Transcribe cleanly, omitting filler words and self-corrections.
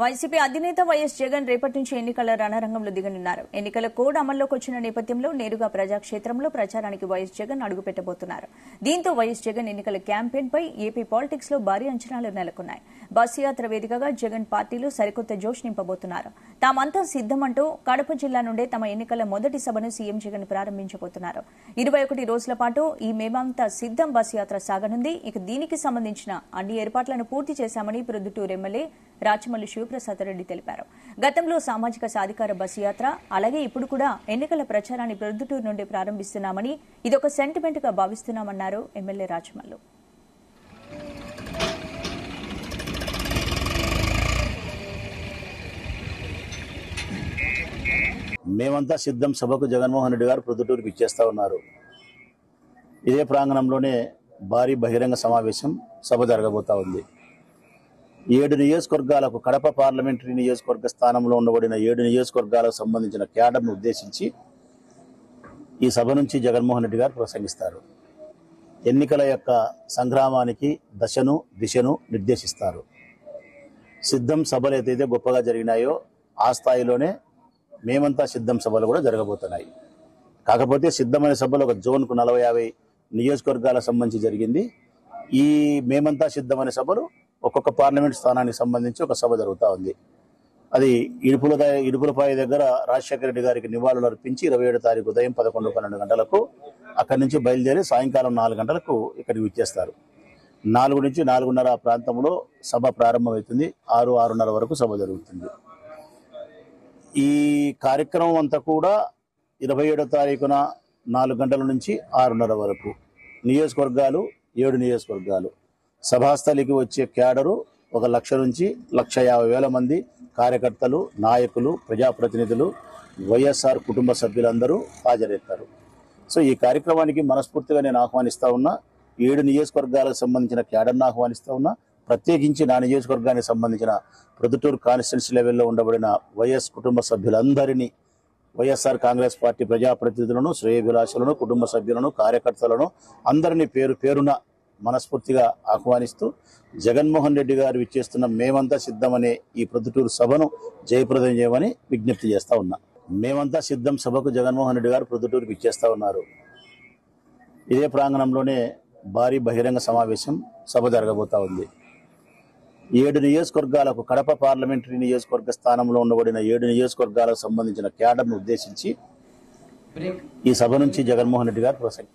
YCP అధినేత YS Jagan రేపటి నుంచి ఎన్నికల రణరంగంలో దిగనున్నారు. ఎన్నికల కోడ్ అమల్లోకి వచ్చిన నేపథ్యంలో నేరుగా ప్రజాక్షేత్రంలో ప్రచారానికి వైఎస్ జగన్ అడుగుపెట్టబోతున్నారు. దీంతో వైఎస్ జగన్ ఎన్నికల క్యాంపెయిన్ పై ఏపీ పాలిటిక్స్ లో భారీ అంచనాలు నెలకొన్నాయి. బస్సు యాత్ర వేదికగా జగన్ పార్టీలు సరికొత్త జోష్ నింపబోతున్నారు. తామంతా సిద్దమంటూ కడప జిల్లా నుండే తమ ఎన్నికల మొదటి సభను సీఎం జగన్ ప్రారంభించబోతున్నారు. 21 రోజుల పాటు ఈ మేమంతా సిద్దం బస్సు యాత్ర సాగనుంది. ఇక దీనికి సంబంధించిన అన్ని ఏర్పాట్లను పూర్తి చేశామని ప్రొద్దుటూరు ఎమ్మెల్యే రాచమల్లి శివప్రసాద్ రెడ్డి తెలిపారు. గతంలో సామాజిక సాధికార బస్సు యాత్ర, అలాగే ఇప్పుడు కూడా ఎన్నికల ప్రచారాన్ని ప్రొద్దుటూరు నుండి ప్రారంభిస్తున్నామని, ఇదొక సెంటిమెంట్ గా భావిస్తున్నామన్నారు ఎమ్మెల్యే రాచమల్లు. మేమంతా సిద్ధం సభకు జగన్మోహన్ రెడ్డి గారు ప్రొద్దుటూరుకి ఇచ్చేస్తా ఉన్నారు. ఇదే ప్రాంగణంలోనే భారీ బహిరంగ సమావేశం సభ జరగబోతా ఉంది. 7 నియోజకవర్గాలకు కడప పార్లమెంటరీ నియోజకవర్గ స్థానంలో ఉండబడిన 7 నియోజకవర్గాలకు సంబంధించిన క్యాడర్ను ఉద్దేశించి ఈ సభ నుంచి జగన్మోహన్ రెడ్డి గారు ప్రసంగిస్తారు. ఎన్నికల యొక్క సంగ్రామానికి దశను దిశను నిర్దేశిస్తారు. సిద్ధం సభలు ఏదైతే గొప్పగా జరిగినాయో ఆ స్థాయిలోనే మేమంతా సిద్ధం సభలు కూడా జరగబోతున్నాయి. కాకపోతే సిద్ధమైన సభలు ఒక జోన్కు 40-50 నియోజకవర్గాలకు సంబంధించి జరిగింది. ఈ మేమంతా సిద్ధమైన సభలు ఒక్కొక్క పార్లమెంట్ స్థానానికి సంబంధించి ఒక సభ జరుగుతూ ఉంది. అది ఇడుపులపాయ దగ్గర రాజశేఖర రెడ్డి గారికి నివాళులు అర్పించి 27 తారీఖు ఉదయం 11-12 గంటలకు అక్కడి నుంచి బయలుదేరి సాయంకాలం 4 గంటలకు ఇక్కడికి విచ్చేస్తారు. 4 నుంచి 4:30 ఆ ప్రాంతంలో సభ ప్రారంభమవుతుంది. 6-6:30 వరకు సభ జరుగుతుంది. ఈ కార్యక్రమం అంతా కూడా 27 తారీఖున 4 గంటల నుంచి 6:30 వరకు నియోజకవర్గాలు 7 నియోజకవర్గాలు సభాస్థలికి వచ్చే క్యాడరు 1,00,000 నుంచి 1,50,000 మంది కార్యకర్తలు, నాయకులు, ప్రజాప్రతినిధులు, వైఎస్ఆర్ కుటుంబ సభ్యులందరూ హాజరవుతారు. సో ఈ కార్యక్రమానికి మనస్ఫూర్తిగా నేను ఆహ్వానిస్తా ఉన్నా. 7 నియోజకవర్గాలకు సంబంధించిన క్యాడర్ను ఆహ్వానిస్తా ఉన్నా. ప్రత్యేకించి నా నియోజకవర్గానికి సంబంధించిన ప్రొద్దుటూరు కాన్స్టిట్యున్సీ లెవెల్లో ఉండబడిన వైఎస్ కుటుంబ సభ్యులందరినీ, వైఎస్ఆర్ కాంగ్రెస్ పార్టీ ప్రజాప్రతినిధులను, శ్రేయోభిలాషులను, కుటుంబ సభ్యులను, కార్యకర్తలను అందరినీ పేరు పేరున మనస్ఫూర్తిగా ఆహ్వానిస్తూ జగన్మోహన్ రెడ్డి గారు ఇచ్చేస్తున్న మేమంతా సిద్ధమనే ఈ ప్రొద్దుటూరు సభను జయప్రదం చేయమని విజ్ఞప్తి చేస్తా ఉన్నా. మేమంతా సిద్ధం సభకు జగన్మోహన్ రెడ్డి గారు ప్రొద్దుటూరుకి ఇచ్చేస్తా ఉన్నారు. ఇదే ప్రాంగణంలోనే భారీ బహిరంగ సమావేశం సభ జరగబోతా ఉంది. 7 నియోజకవర్గాలకు కడప పార్లమెంటరీ నియోజకవర్గ స్థానంలో ఉండబడిన 7 నియోజకవర్గాలకు సంబంధించిన క్యాడర్ను ఉద్దేశించి ఈ సభ నుంచి జగన్మోహన్ రెడ్డి గారు ప్రసంగి